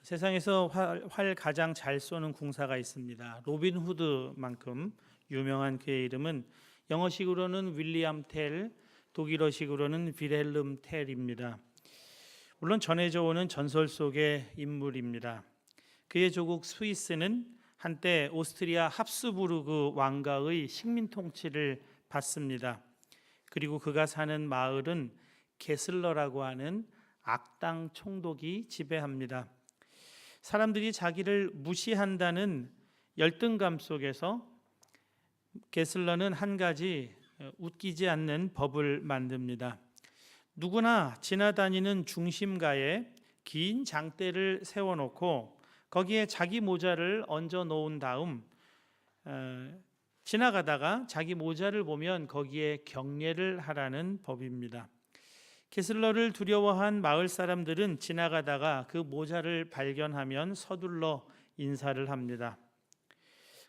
세상에서 활 가장 잘 쏘는 궁사가 있습니다. 로빈 후드만큼 유명한 그의 이름은 영어식으로는 윌리엄 텔, 독일어식으로는 빌헬름 텔입니다. 물론 전해져 오는 전설 속의 인물입니다. 그의 조국 스위스는 한때 오스트리아 합스부르크 왕가의 식민 통치를 받습니다. 그리고 그가 사는 마을은 게슬러라고 하는 악당 총독이 지배합니다. 사람들이 자기를 무시한다는 열등감 속에서 게슬러는 한 가지 웃기지 않는 법을 만듭니다. 누구나 지나다니는 중심가에 긴 장대를 세워놓고 거기에 자기 모자를 얹어 놓은 다음 지나가다가 자기 모자를 보면 거기에 경례를 하라는 법입니다. 게슬러를 두려워한 마을 사람들은 지나가다가 그 모자를 발견하면 서둘러 인사를 합니다.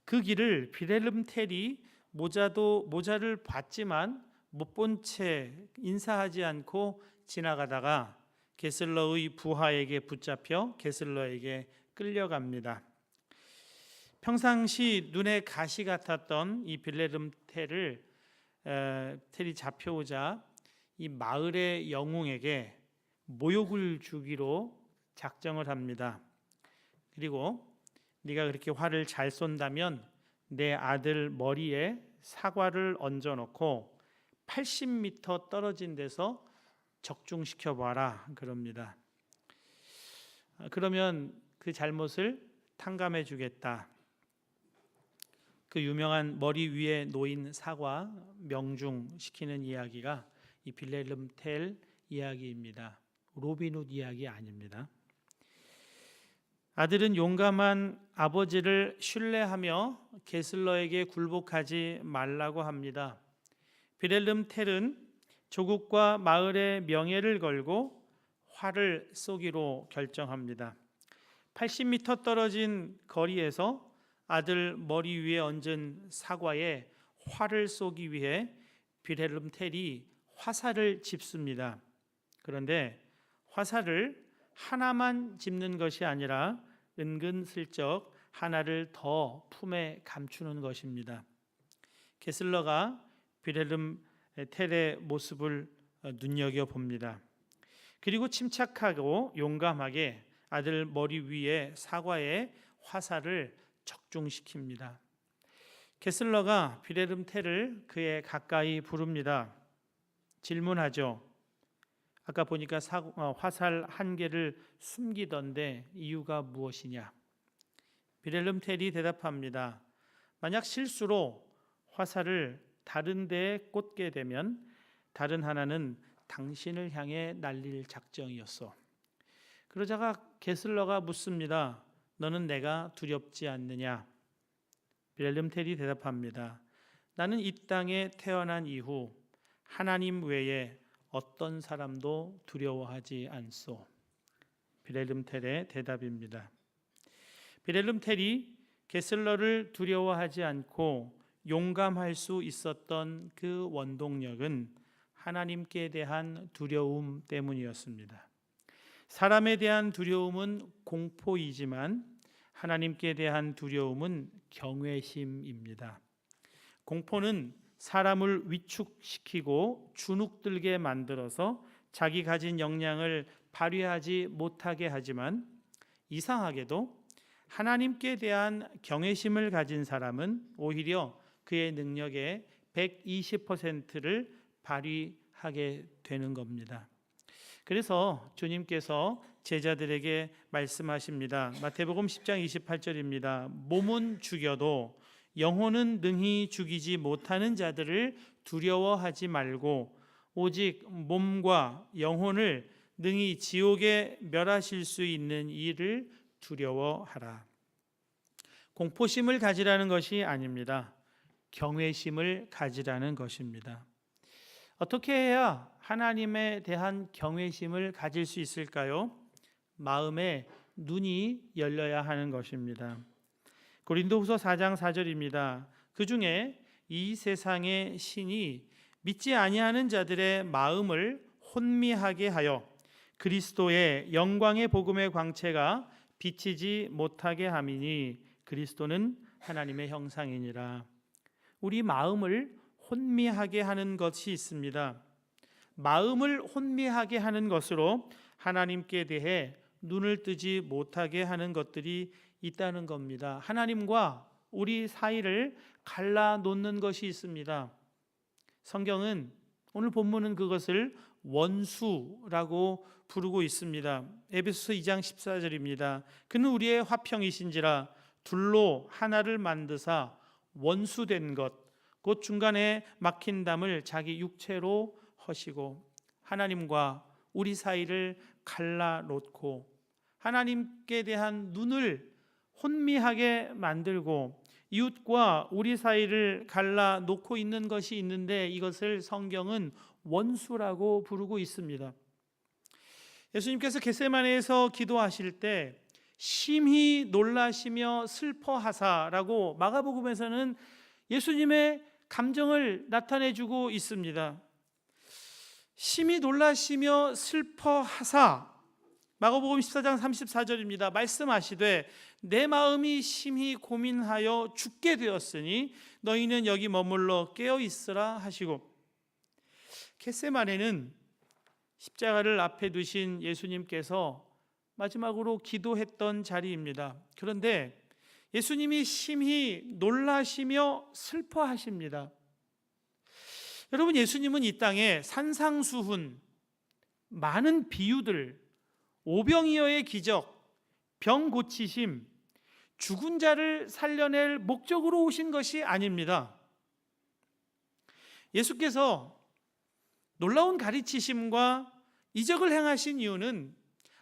그 길을 빌헬름 텔이 모자를 봤지만 못 본 채 인사하지 않고 지나가다가 게슬러의 부하에게 붙잡혀 게슬러에게 끌려갑니다. 평상시 눈에 가시 같았던 이 빌헬름 텔이 잡혀오자 이 마을의 영웅에게 모욕을 주기로 작정을 합니다. 그리고 네가 그렇게 활을 잘 쏜다면 내 아들 머리에 사과를 얹어놓고 80m 떨어진 데서 적중시켜 봐라 그럽니다. 그러면 그 잘못을 탕감해 주겠다. 그 유명한 머리 위에 놓인 사과 명중시키는 이야기가 이 빌헬름 텔 이야기입니다. 로빈 후드 이야기 아닙니다. 아들은 용감한 아버지를 신뢰하며 게슬러에게 굴복하지 말라고 합니다. 빌헬름 텔은 조국과 마을의 명예를 걸고 활을 쏘기로 결정합니다. 80m 떨어진 거리에서 아들 머리 위에 얹은 사과에 활을 쏘기 위해 빌헬름 텔이 화살을 짚습니다. 그런데 화살을 하나만 짚는 것이 아니라 은근슬쩍 하나를 더 품에 감추는 것입니다. 게슬러가 빌헬름 텔의 모습을 눈여겨봅니다. 그리고 침착하고 용감하게 아들 머리 위에 사과에 화살을 적중시킵니다. 게슬러가 빌헬름 텔을 그에 가까이 부릅니다. 질문하죠. 아까 보니까 화살 한 개를 숨기던데 이유가 무엇이냐? 빌헬름 텔이 대답합니다. 만약 실수로 화살을 다른 데에 꽂게 되면 다른 하나는 당신을 향해 날릴 작정이었어. 그러자가 게슬러가 묻습니다. 너는 내가 두렵지 않느냐? 빌헬름 텔이 대답합니다. 나는 이 땅에 태어난 이후 하나님 외에 어떤 사람도 두려워하지 않소. 빌헬름 텔의 대답입니다. 빌헬름 텔이 게슬러를 두려워하지 않고 용감할 수 있었던 그 원동력은 하나님께 대한 두려움 때문이었습니다. 사람에 대한 두려움은 공포이지만 하나님께 대한 두려움은 경외심입니다. 공포는 사람을 위축시키고 주눅들게 만들어서 자기 가진 역량을 발휘하지 못하게 하지만 이상하게도 하나님께 대한 경외심을 가진 사람은 오히려 그의 능력의 120%를 발휘하게 되는 겁니다. 그래서 주님께서 제자들에게 말씀하십니다. 마태복음 10장 28절입니다. 몸은 죽여도 영혼은 능히 죽이지 못하는 자들을 두려워하지 말고 오직 몸과 영혼을 능히 지옥에 멸하실 수 있는 이를 두려워하라. 공포심을 가지라는 것이 아닙니다. 경외심을 가지라는 것입니다. 어떻게 해야 하나님에 대한 경외심을 가질 수 있을까요? 마음의 눈이 열려야 하는 것입니다. 고린도후서 4장 4절입니다. 그 중에 이 세상의 신이 믿지 아니하는 자들의 마음을 혼미하게 하여 그리스도의 영광의 복음의 광채가 비치지 못하게 함이니 그리스도는 하나님의 형상이니라. 우리 마음을 혼미하게 하는 것이 있습니다. 마음을 혼미하게 하는 것으로 하나님께 대해 눈을 뜨지 못하게 하는 것들이 있다는 겁니다. 하나님과 우리 사이를 갈라놓는 것이 있습니다. 성경은 오늘 본문은 그것을 원수라고 부르고 있습니다. 에베소서 2장 14절입니다. 그는 우리의 화평이신지라 둘로 하나를 만드사 원수된 것 곧 중간에 막힌 담을 자기 육체로 허시고 하나님과 우리 사이를 갈라놓고 하나님께 대한 눈을 혼미하게 만들고 이웃과 우리 사이를 갈라놓고 있는 것이 있는데 이것을 성경은 원수라고 부르고 있습니다. 예수님께서 겟세마네에서 기도하실 때 심히 놀라시며 슬퍼하사라고 마가복음에서는 예수님의 감정을 나타내주고 있습니다. 심히 놀라시며 슬퍼하사, 마가복음 14장 34절입니다. 말씀하시되 내 마음이 심히 고민하여 죽게 되었으니 너희는 여기 머물러 깨어 있으라 하시고, 겟세마네는 십자가를 앞에 두신 예수님께서 마지막으로 기도했던 자리입니다. 그런데 예수님이 심히 놀라시며 슬퍼하십니다. 여러분, 예수님은 이 땅에 산상수훈, 많은 비유들, 오병이어의 기적, 병 고치심, 죽은 자를 살려낼 목적으로 오신 것이 아닙니다. 예수께서 놀라운 가르치심과 이적을 행하신 이유는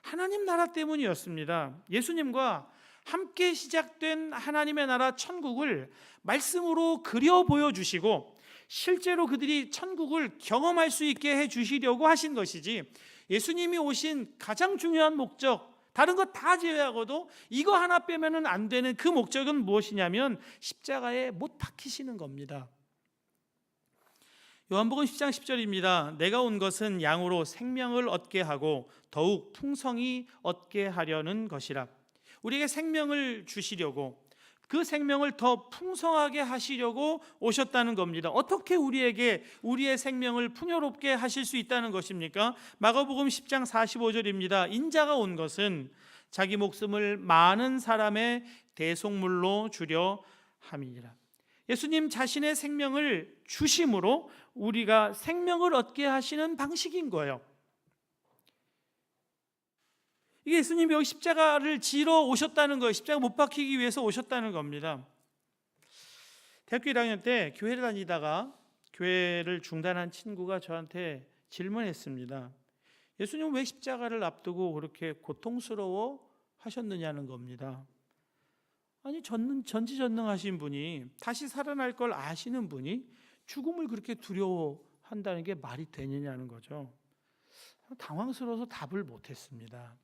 하나님 나라 때문이었습니다. 예수님과 함께 시작된 하나님의 나라 천국을 말씀으로 그려 보여주시고 실제로 그들이 천국을 경험할 수 있게 해주시려고 하신 것이지, 예수님이 오신 가장 중요한 목적, 다른 것 다 제외하고도 이거 하나 빼면 안 되는 그 목적은 무엇이냐면 십자가에 못 박히시는 겁니다. 요한복음 10장 10절입니다. 내가 온 것은 양으로 생명을 얻게 하고 더욱 풍성히 얻게 하려는 것이라. 우리에게 생명을 주시려고, 그 생명을 더 풍성하게 하시려고 오셨다는 겁니다. 어떻게 우리에게 우리의 생명을 풍요롭게 하실 수 있다는 것입니까? 마가복음 10장 45절입니다. 인자가 온 것은 자기 목숨을 많은 사람의 대속물로 주려 함이니라. 예수님 자신의 생명을 주심으로 우리가 생명을 얻게 하시는 방식인 거예요. 이게 예수님이 여기 십자가를 지러 오셨다는 거예요. 십자가 못 박히기 위해서 오셨다는 겁니다. 대학교 1학년 때 교회를 다니다가 교회를 중단한 친구가 저한테 질문했습니다. 예수님은 왜 십자가를 앞두고 그렇게 고통스러워 하셨느냐는 겁니다. 아니, 전지전능하신 분이, 다시 살아날 걸 아시는 분이 죽음을 그렇게 두려워한다는 게 말이 되느냐는 거죠. 당황스러워서 답을 못했습니다.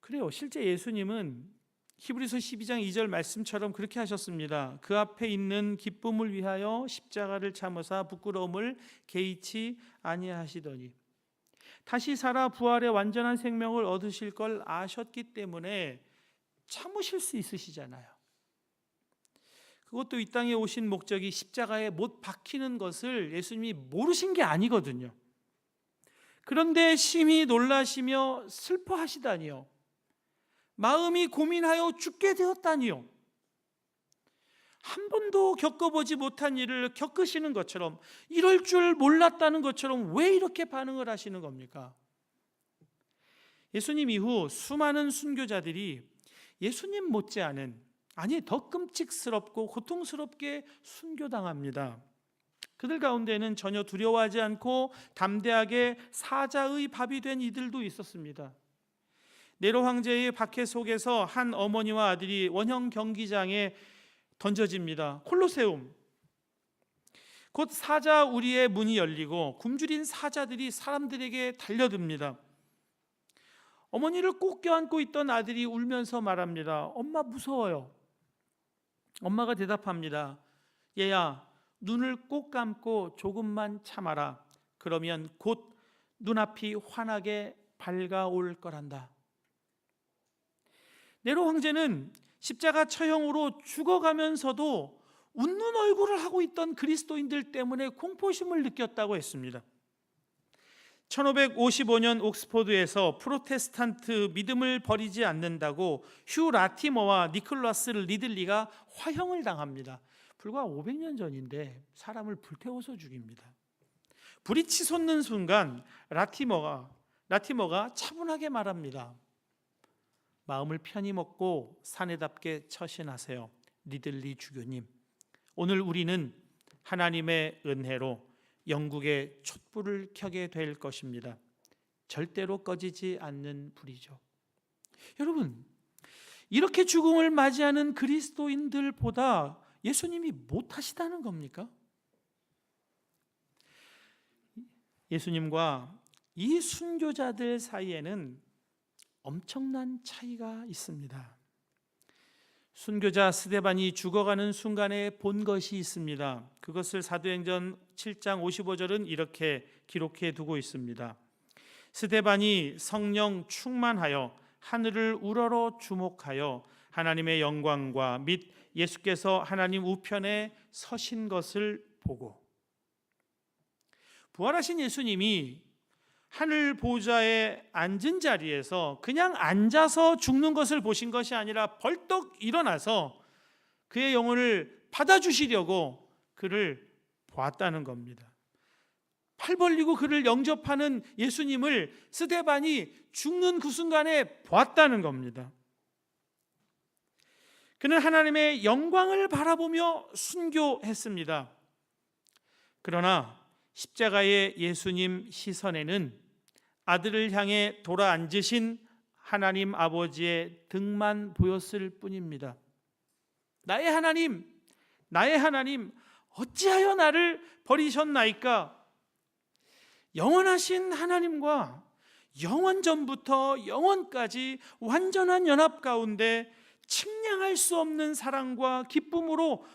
그래요. 실제 예수님은 히브리서 12장 2절 말씀처럼 그렇게 하셨습니다. 그 앞에 있는 기쁨을 위하여 십자가를 참으사 부끄러움을 개의치 아니하시더니, 다시 살아 부활의 완전한 생명을 얻으실 걸 아셨기 때문에 참으실 수 있으시잖아요. 그것도 이 땅에 오신 목적이 십자가에 못 박히는 것을 예수님이 모르신 게 아니거든요. 그런데 심히 놀라시며 슬퍼하시다니요, 마음이 고민하여 죽게 되었다니요, 한 번도 겪어보지 못한 일을 겪으시는 것처럼, 이럴 줄 몰랐다는 것처럼 왜 이렇게 반응을 하시는 겁니까? 예수님 이후 수많은 순교자들이 예수님 못지않은, 아니 더 끔찍스럽고 고통스럽게 순교당합니다. 그들 가운데는 전혀 두려워하지 않고 담대하게 사자의 밥이 된 이들도 있었습니다. 네로 황제의 박해 속에서 한 어머니와 아들이 원형 경기장에 던져집니다. 콜로세움. 곧 사자 우리의 문이 열리고 굶주린 사자들이 사람들에게 달려듭니다. 어머니를 꼭 껴안고 있던 아들이 울면서 말합니다. 엄마 무서워요. 엄마가 대답합니다. 얘야, 눈을 꼭 감고 조금만 참아라. 그러면 곧 눈앞이 환하게 밝아올 거란다. 네로 황제는 십자가 처형으로 죽어가면서도 웃는 얼굴을 하고 있던 그리스도인들 때문에 공포심을 느꼈다고 했습니다. 1555년 옥스포드에서 프로테스탄트 믿음을 버리지 않는다고 휴 라티머와 니콜라스 리들리가 화형을 당합니다. 불과 500년 전인데 사람을 불태워서 죽입니다. 불이 치솟는 순간 라티머가 차분하게 말합니다. 마음을 편히 먹고 사내답게 처신하세요. 리들리 주교님, 오늘 우리는 하나님의 은혜로 영국의 촛불을 켜게 될 것입니다. 절대로 꺼지지 않는 불이죠. 여러분, 이렇게 죽음을 맞이하는 그리스도인들보다 예수님이 못하시다는 겁니까? 예수님과 이 순교자들 사이에는 엄청난 차이가 있습니다. 순교자 스데반이 죽어가는 순간에 본 것이 있습니다. 그것을 사도행전 7장 55절은 이렇게 기록해 두고 있습니다. 스데반이 성령 충만하여 하늘을 우러러 주목하여 하나님의 영광과 및 예수께서 하나님 우편에 서신 것을 보고, 부활하신 예수님이 하늘 보좌에 앉은 자리에서 그냥 앉아서 죽는 것을 보신 것이 아니라 벌떡 일어나서 그의 영혼을 받아주시려고 그를 보았다는 겁니다. 팔 벌리고 그를 영접하는 예수님을 스데반이 죽는 그 순간에 보았다는 겁니다. 그는 하나님의 영광을 바라보며 순교했습니다. 그러나 십자가의 예수님 시선에는 아들을 향해 돌아 앉으신 하나님 아버지의 등만 보였을 뿐입니다. 나의 하나님, 나의 하나님, 어찌하여 나를 버리셨나이까? 영원하신 하나님과 영원 전부터 영원까지 완전한 연합 가운데 측량할 수 없는 사랑과 기쁨으로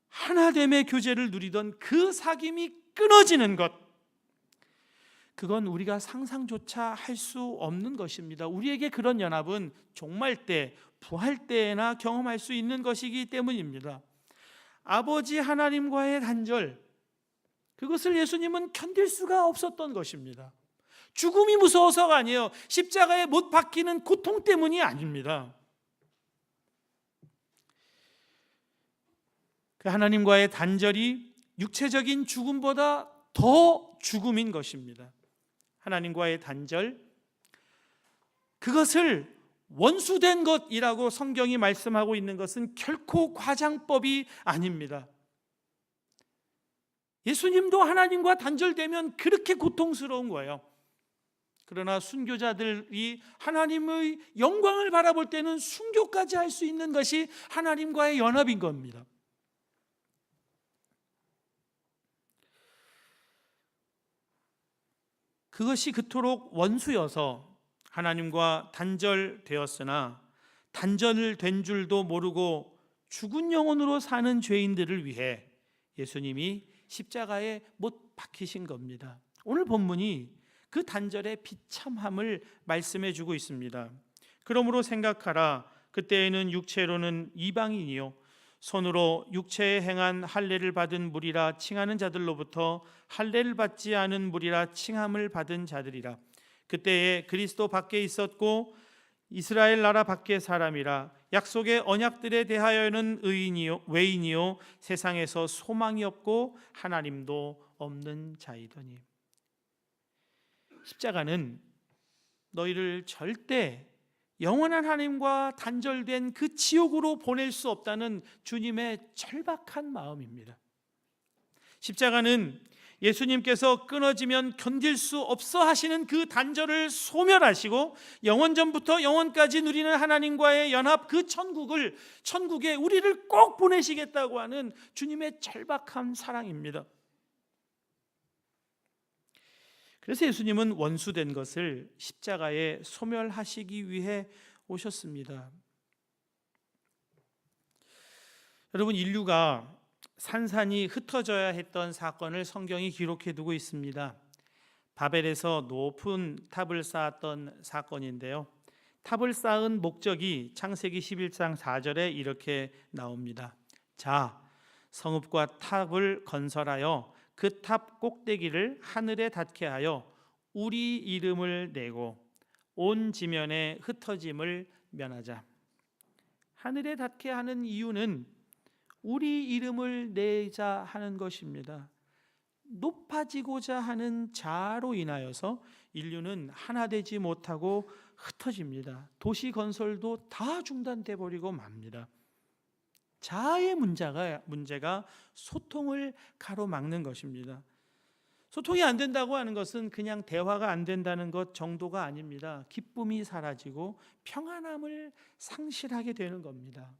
하나됨의 교제를 누리던 그 사귐이 끊어지는 것, 그건 우리가 상상조차 할 수 없는 것입니다. 우리에게 그런 연합은 종말 때, 부활 때나 경험할 수 있는 것이기 때문입니다. 아버지 하나님과의 단절, 그것을 예수님은 견딜 수가 없었던 것입니다. 죽음이 무서워서가 아니에요. 십자가에 못 박히는 고통 때문이 아닙니다. 그 하나님과의 단절이 육체적인 죽음보다 더 죽음인 것입니다. 하나님과의 단절, 그것을 원수된 것이라고 성경이 말씀하고 있는 것은 결코 과장법이 아닙니다. 예수님도 하나님과 단절되면 그렇게 고통스러운 거예요. 그러나 순교자들이 하나님의 영광을 바라볼 때는 순교까지 할 수 있는 것이 하나님과의 연합인 겁니다. 그것이 그토록 원수여서 하나님과 단절되었으나 단절을 된 줄도 모르고 죽은 영혼으로 사는 죄인들을 위해 예수님이 십자가에 못 박히신 겁니다. 오늘 본문이 그 단절의 비참함을 말씀해 주고 있습니다. 그러므로 생각하라. 그때에는 육체로는 이방인이요 손으로 육체에 행한 할례를 받은 무리라 칭하는 자들로부터 할례를 받지 않은 무리라 칭함을 받은 자들이라. 그때에 그리스도 밖에 있었고 이스라엘 나라 밖의 사람이라. 약속의 언약들에 대하여는 의인이요 외인이요 세상에서 소망이 없고 하나님도 없는 자이더니. 십자가는 너희를 절대 영원한 하나님과 단절된 그 지옥으로 보낼 수 없다는 주님의 절박한 마음입니다. 십자가는 예수님께서 끊어지면 견딜 수 없어 하시는 그 단절을 소멸하시고 영원전부터 영원까지 누리는 하나님과의 연합, 그 천국에 우리를 꼭 보내시겠다고 하는 주님의 절박한 사랑입니다. 그래서 예수님은 원수된 것을 십자가에 소멸하시기 위해 오셨습니다. 여러분, 인류가 산산이 흩어져야 했던 사건을 성경이 기록해 두고 있습니다. 바벨에서 높은 탑을 쌓았던 사건인데요. 탑을 쌓은 목적이 창세기 11장 4절에 이렇게 나옵니다. 자, 성읍과 탑을 건설하여 그 탑 꼭대기를 하늘에 닿게 하여 우리 이름을 내고 온 지면에 흩어짐을 면하자. 하늘에 닿게 하는 이유는 우리 이름을 내자 하는 것입니다. 높아지고자 하는 자아로 인하여서 인류는 하나 되지 못하고 흩어집니다. 도시 건설도 다 중단돼 버리고 맙니다. 자아의 문제가 소통을 가로막는 것입니다. 소통이 안 된다고 하는 것은 그냥 대화가 안 된다는 것 정도가 아닙니다. 기쁨이 사라지고 평안함을 상실하게 되는 겁니다.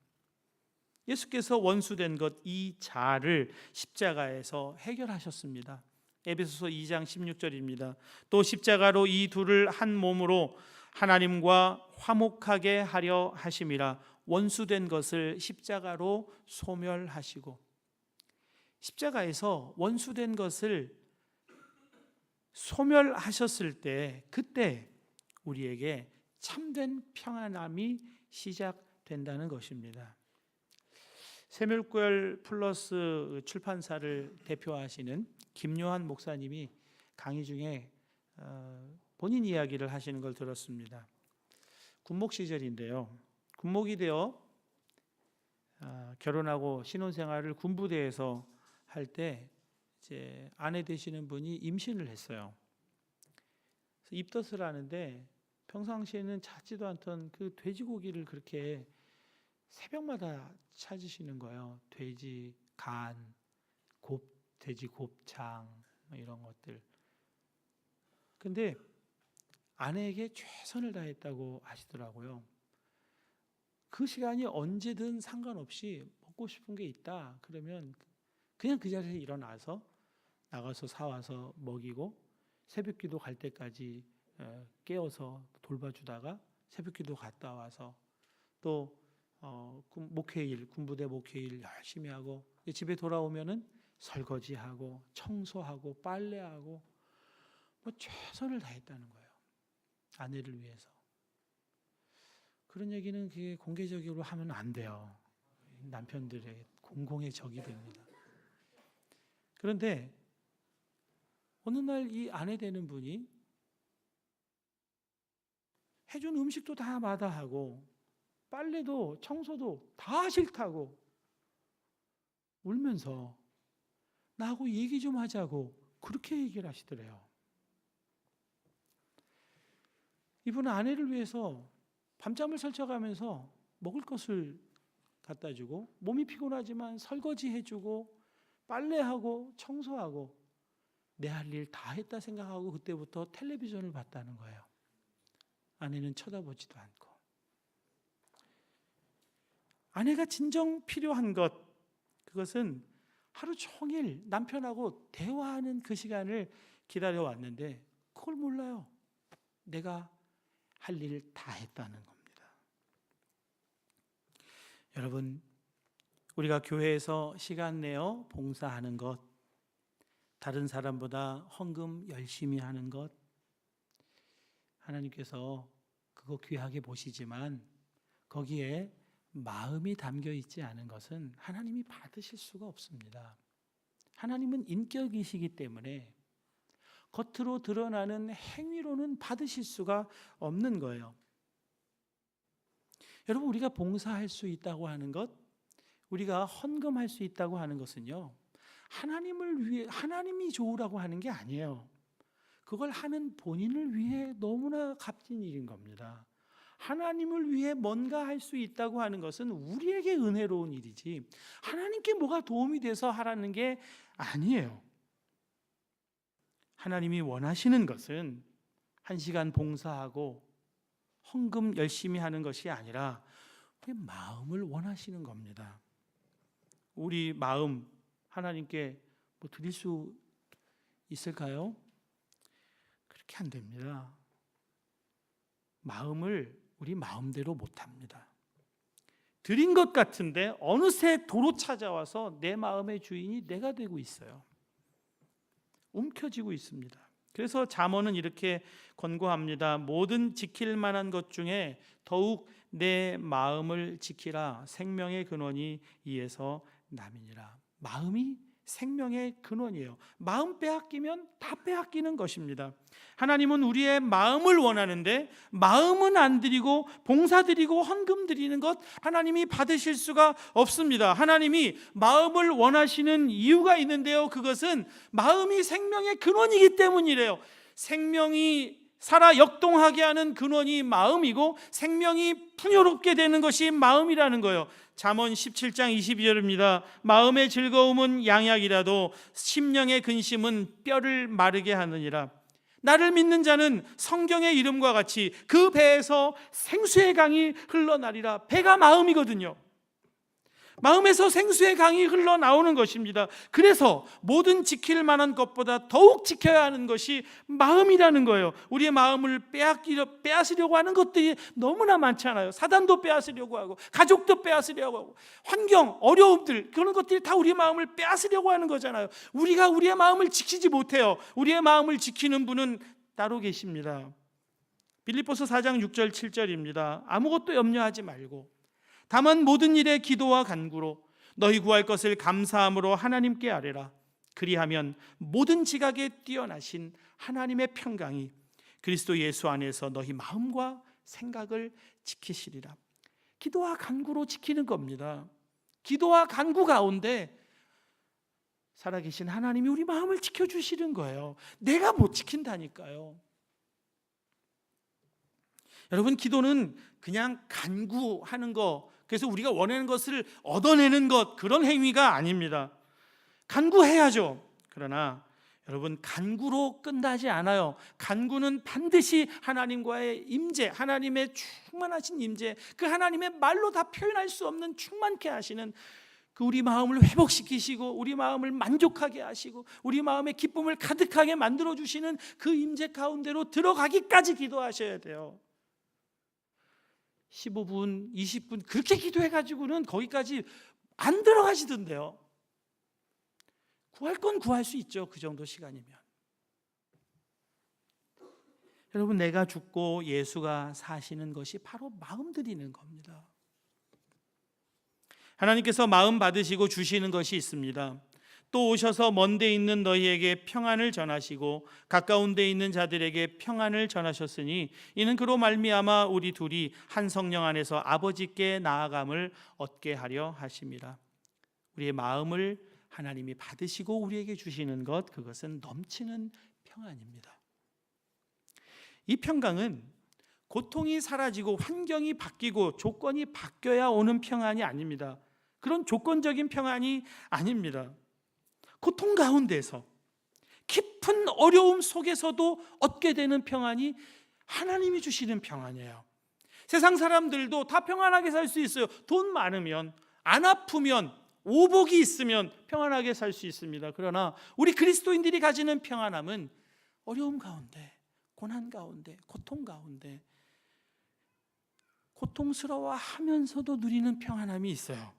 예수께서 원수된 것, 이 자아를 십자가에서 해결하셨습니다. 에베소서 2장 16절입니다. 또 십자가로 이 둘을 한 몸으로 하나님과 화목하게 하려 하심이라. 원수된 것을 십자가로 소멸하시고, 십자가에서 원수된 것을 소멸하셨을 때, 그때 우리에게 참된 평안함이 시작된다는 것입니다. 세멸구열 플러스 출판사를 대표하시는 김요한 목사님이 강의 중에 본인 이야기를 하시는 걸 들었습니다. 군목 시절인데요. 군목이 되어 결혼하고 신혼생활을 군부대에서 할 때 이제 아내 되시는 분이 임신을 했어요. 그래서 입덧을 하는데 평상시에는 찾지도 않던 그 돼지고기를 그렇게 새벽마다 찾으시는 거예요. 돼지 간, 돼지 곱창 이런 것들. 근데 아내에게 최선을 다했다고 하시더라고요. 그 시간이 언제든 상관없이 먹고 싶은 게 있다 그러면 그냥 그 자리에서 일어나서 나가서 사와서 먹이고, 새벽기도 갈 때까지 깨워서 돌봐주다가 새벽기도 갔다 와서 또 목회일, 군부대 목회일 열심히 하고 집에 돌아오면은 설거지하고 청소하고 빨래하고 뭐 최선을 다했다는 거예요. 아내를 위해서. 그런 얘기는 그게 공개적으로 하면 안 돼요. 남편들의 공공의 적이 됩니다. 그런데 어느 날 이 아내 되는 분이 해준 음식도 다 마다하고 빨래도 청소도 다 싫다고 울면서 나하고 얘기 좀 하자고 그렇게 얘기를 하시더래요. 이분은 아내를 위해서 밤잠을 설쳐가면서 먹을 것을 갖다 주고, 몸이 피곤하지만 설거지 해주고 빨래하고 청소하고 내 할 일 다 했다 생각하고 그때부터 텔레비전을 봤다는 거예요. 아내는 쳐다보지도 않고. 아내가 진정 필요한 것, 그것은 하루 종일 남편하고 대화하는 그 시간을 기다려왔는데 그걸 몰라요. 내가 할 일 다 했다는 겁니다. 여러분, 우리가 교회에서 시간 내어 봉사하는 것, 다른 사람보다 헌금 열심히 하는 것, 하나님께서 그거 귀하게 보시지만 거기에 마음이 담겨 있지 않은 것은 하나님이 받으실 수가 없습니다. 하나님은 인격이시기 때문에 겉으로 드러나는 행위로는 받으실 수가 없는 거예요. 여러분, 우리가 봉사할 수 있다고 하는 것, 우리가 헌금할 수 있다고 하는 것은요, 하나님을 위해, 하나님이 좋으라고 하는 게 아니에요. 그걸 하는 본인을 위해 너무나 값진 일인 겁니다. 하나님을 위해 뭔가 할 수 있다고 하는 것은 우리에게 은혜로운 일이지 하나님께 뭐가 도움이 돼서 하라는 게 아니에요. 하나님이 원하시는 것은 1시간 봉사하고 헌금 열심히 하는 것이 아니라 우리 마음을 원하시는 겁니다. 우리 마음 하나님께 뭐 드릴 수 있을까요? 그렇게 안 됩니다. 마음을 우리 마음대로 못합니다. 드린 것 같은데 어느새 도로 찾아와서 내 마음의 주인이 내가 되고 있어요. 움켜쥐고 있습니다. 그래서 잠언은 이렇게 권고합니다. 모든 지킬 만한 것 중에 더욱 내 마음을 지키라. 생명의 근원이 이에서 남이니라. 마음이 생명의 근원이에요. 마음 빼앗기면 다 빼앗기는 것입니다. 하나님은 우리의 마음을 원하는데 마음은 안 드리고 봉사 드리고 헌금 드리는 것 하나님이 받으실 수가 없습니다. 하나님이 마음을 원하시는 이유가 있는데요, 그것은 마음이 생명의 근원이기 때문이래요. 생명이 살아 역동하게 하는 근원이 마음이고 생명이 풍요롭게 되는 것이 마음이라는 거예요. 잠언 17장 22절입니다. 마음의 즐거움은 양약이라도 심령의 근심은 뼈를 마르게 하느니라. 나를 믿는 자는 성경의 이름과 같이 그 배에서 생수의 강이 흘러나리라. 배가 마음이거든요. 마음에서 생수의 강이 흘러나오는 것입니다. 그래서 모든 지킬 만한 것보다 더욱 지켜야 하는 것이 마음이라는 거예요. 우리의 마음을 빼앗으려고 하는 것들이 너무나 많잖아요. 사단도 빼앗으려고 하고 가족도 빼앗으려고 하고 환경, 어려움들 그런 것들이 다 우리의 마음을 빼앗으려고 하는 거잖아요. 우리가 우리의 마음을 지키지 못해요. 우리의 마음을 지키는 분은 따로 계십니다. 빌립보서 4장 6절 7절입니다. 아무것도 염려하지 말고 다만 모든 일에 기도와 간구로 너희 구할 것을 감사함으로 하나님께 아뢰라. 그리하면 모든 지각에 뛰어나신 하나님의 평강이 그리스도 예수 안에서 너희 마음과 생각을 지키시리라. 기도와 간구로 지키는 겁니다. 기도와 간구 가운데 살아계신 하나님이 우리 마음을 지켜주시는 거예요. 내가 못 지킨다니까요. 여러분, 기도는 그냥 간구하는 거, 그래서 우리가 원하는 것을 얻어내는 것, 그런 행위가 아닙니다. 간구해야죠. 그러나 여러분, 간구로 끝나지 않아요. 간구는 반드시 하나님과의 임재, 하나님의 충만하신 임재, 그 하나님의 말로 다 표현할 수 없는 충만케 하시는 그 우리 마음을 회복시키시고 우리 마음을 만족하게 하시고 우리 마음의 기쁨을 가득하게 만들어주시는 그 임재 가운데로 들어가기까지 기도하셔야 돼요. 15분, 20분 그렇게 기도해가지고는 거기까지 안 들어가시던데요. 구할 건 구할 수 있죠. 그 정도 시간이면. 여러분, 내가 죽고 예수가 사시는 것이 바로 마음 드리는 겁니다. 하나님께서 마음 받으시고 주시는 것이 있습니다. 또 오셔서 먼 데 있는 너희에게 평안을 전하시고 가까운 데 있는 자들에게 평안을 전하셨으니 이는 그로 말미암아 우리 둘이 한 성령 안에서 아버지께 나아감을 얻게 하려 하심이라. 우리의 마음을 하나님이 받으시고 우리에게 주시는 것, 그것은 넘치는 평안입니다. 이 평강은 고통이 사라지고 환경이 바뀌고 조건이 바뀌어야 오는 평안이 아닙니다. 그런 조건적인 평안이 아닙니다. 고통 가운데서 깊은 어려움 속에서도 얻게 되는 평안이 하나님이 주시는 평안이에요. 세상 사람들도 다 평안하게 살 수 있어요. 돈 많으면, 안 아프면, 오복이 있으면 평안하게 살 수 있습니다. 그러나 우리 그리스도인들이 가지는 평안함은 어려움 가운데, 고난 가운데, 고통 가운데 고통스러워하면서도 누리는 평안함이 있어요.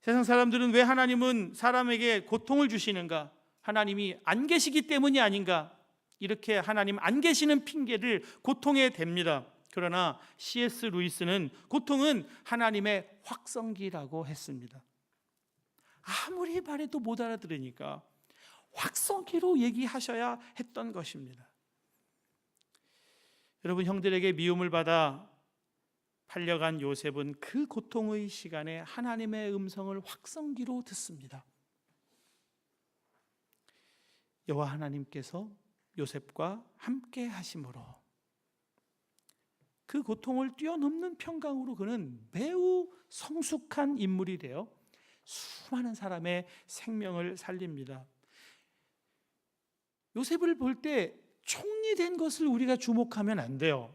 세상 사람들은 왜 하나님은 사람에게 고통을 주시는가? 하나님이 안 계시기 때문이 아닌가? 이렇게 하나님 안 계시는 핑계를 고통에 댑니다. 그러나 C.S. 루이스는 고통은 하나님의 확성기라고 했습니다. 아무리 말해도 못 알아들으니까 확성기로 얘기하셔야 했던 것입니다. 여러분, 형들에게 미움을 받아 팔려간 요셉은 그 고통의 시간에 하나님의 음성을 확성기로 듣습니다. 여호와 하나님께서 요셉과 함께 하심으로 그 고통을 뛰어넘는 평강으로 그는 매우 성숙한 인물이 되어 수많은 사람의 생명을 살립니다. 요셉을 볼 때 총리된 것을 우리가 주목하면 안 돼요.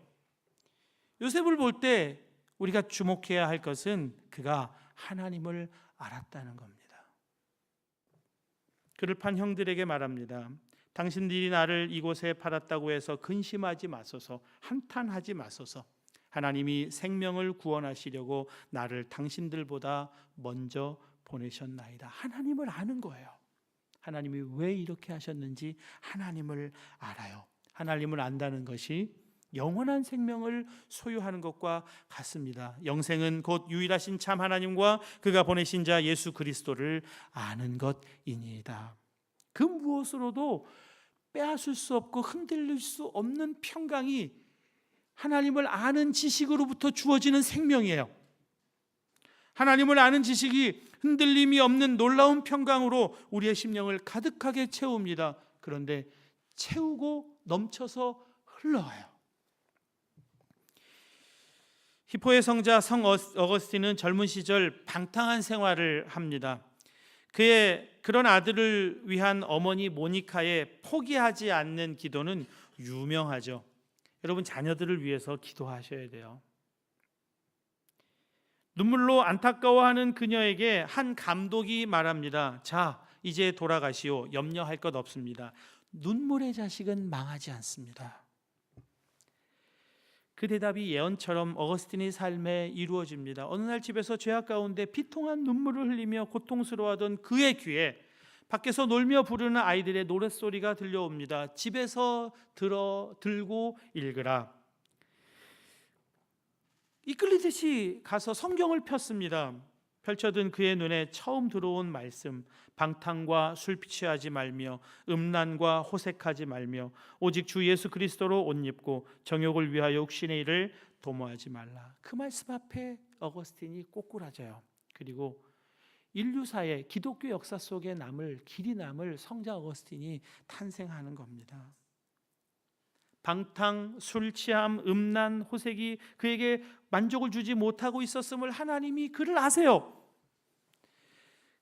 요셉을 볼 때 우리가 주목해야 할 것은 그가 하나님을 알았다는 겁니다. 그를 판 형들에게 말합니다. 당신들이 나를 이곳에 팔았다고 해서 근심하지 마소서, 한탄하지 마소서. 하나님이 생명을 구원하시려고 나를 당신들보다 먼저 보내셨나이다. 하나님을 아는 거예요. 하나님이 왜 이렇게 하셨는지 하나님을 알아요. 하나님을 안다는 것이 영원한 생명을 소유하는 것과 같습니다. 영생은 곧 유일하신 참 하나님과 그가 보내신 자 예수 그리스도를 아는 것이니이다. 그 무엇으로도 빼앗을 수 없고 흔들릴 수 없는 평강이 하나님을 아는 지식으로부터 주어지는 생명이에요. 하나님을 아는 지식이 흔들림이 없는 놀라운 평강으로 우리의 심령을 가득하게 채웁니다. 그런데 채우고 넘쳐서 흘러와요. 히포의 성자 성 어거스틴은 젊은 시절 방탕한 생활을 합니다. 그의 그런 아들을 위한 어머니 모니카의 포기하지 않는 기도는 유명하죠. 여러분, 자녀들을 위해서 기도하셔야 돼요. 눈물로 안타까워하는 그녀에게 한 감독이 말합니다. 자, 이제 돌아가시오. 염려할 것 없습니다. 눈물의 자식은 망하지 않습니다. 그 대답이 예언처럼 어거스틴의 삶에 이루어집니다. 어느 날 집에서 죄악 가운데 비통한 눈물을 흘리며 고통스러워하던 그의 귀에 밖에서 놀며 부르는 아이들의 노랫소리가 들려옵니다. 집에서 들고 읽으라. 이끌리듯이 가서 성경을 폈습니다. 펼쳐든 그의 눈에 처음 들어온 말씀, 방탕과 술 취하지 말며 음란과 호색하지 말며 오직 주 예수 그리스도로 옷 입고 정욕을 위하여 육신의 일을 도모하지 말라. 그 말씀 앞에 어거스틴이 꼬꾸라져요. 그리고 인류사의 기독교 역사 속에 길이 남을 성자 어거스틴이 탄생하는 겁니다. 방탕, 술 취함, 음란, 호색이 그에게 만족을 주지 못하고 있었음을 하나님이 그를 아세요.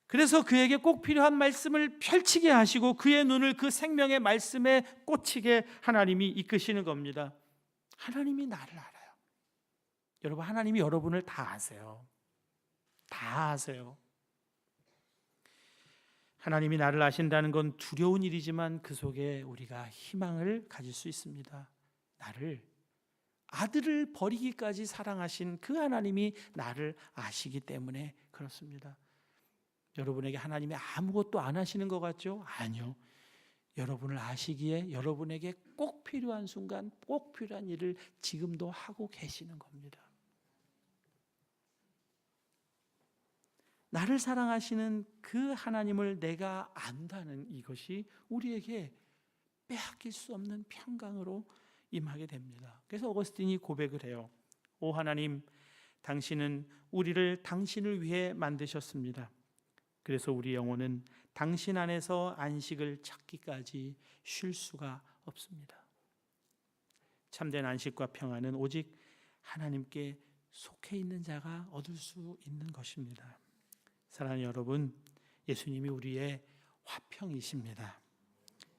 그래서 그에게 꼭 필요한 말씀을 펼치게 하시고 그의 눈을 그 생명의 말씀에 꽂히게 하나님이 이끄시는 겁니다. 하나님이 나를 알아요. 여러분, 하나님이 여러분을 다 아세요. 다 아세요. 하나님이 나를 아신다는 건 두려운 일이지만 그 속에 우리가 희망을 가질 수 있습니다. 나를, 아들을 버리기까지 사랑하신 그 하나님이 나를 아시기 때문에 그렇습니다. 여러분에게 하나님이 아무것도 안 하시는 것 같죠? 아니요. 여러분을 아시기에 여러분에게 꼭 필요한 순간, 꼭 필요한 일을 지금도 하고 계시는 겁니다. 나를 사랑하시는 그 하나님을 내가 안다는 이것이 우리에게 빼앗길 수 없는 평강으로 임하게 됩니다. 그래서 어거스틴이 고백을 해요. 오 하나님, 당신은 우리를 당신을 위해 만드셨습니다. 그래서 우리 영혼은 당신 안에서 안식을 찾기까지 쉴 수가 없습니다. 참된 안식과 평안은 오직 하나님께 속해 있는 자가 얻을 수 있는 것입니다. 사랑하는 여러분, 예수님이 우리의 화평이십니다.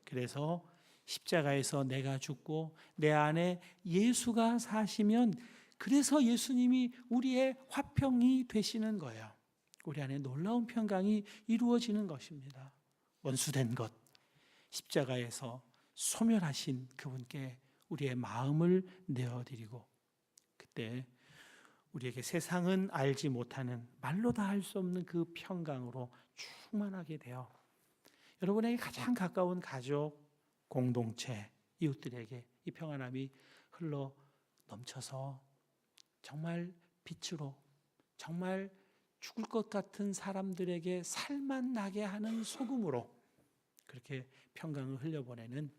그래서 십자가에서 내가 죽고 내 안에 예수가 사시면, 그래서 예수님이 우리의 화평이 되시는 거예요. 우리 안에 놀라운 평강이 이루어지는 것입니다. 원수된 것, 십자가에서 소멸하신 그분께 우리의 마음을 내어드리고, 그때 우리에게 세상은 알지 못하는, 말로 다 할 수 없는 그 평강으로 충만하게 되어 여러분에게 가장 가까운 가족, 공동체, 이웃들에게 이 평안함이 흘러 넘쳐서 정말 빛으로, 정말 죽을 것 같은 사람들에게 살만 나게 하는 소금으로 그렇게 평강을 흘려보내는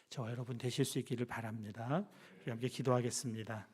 저와 여러분 되실 수 있기를 바랍니다. 우리 함께 기도하겠습니다.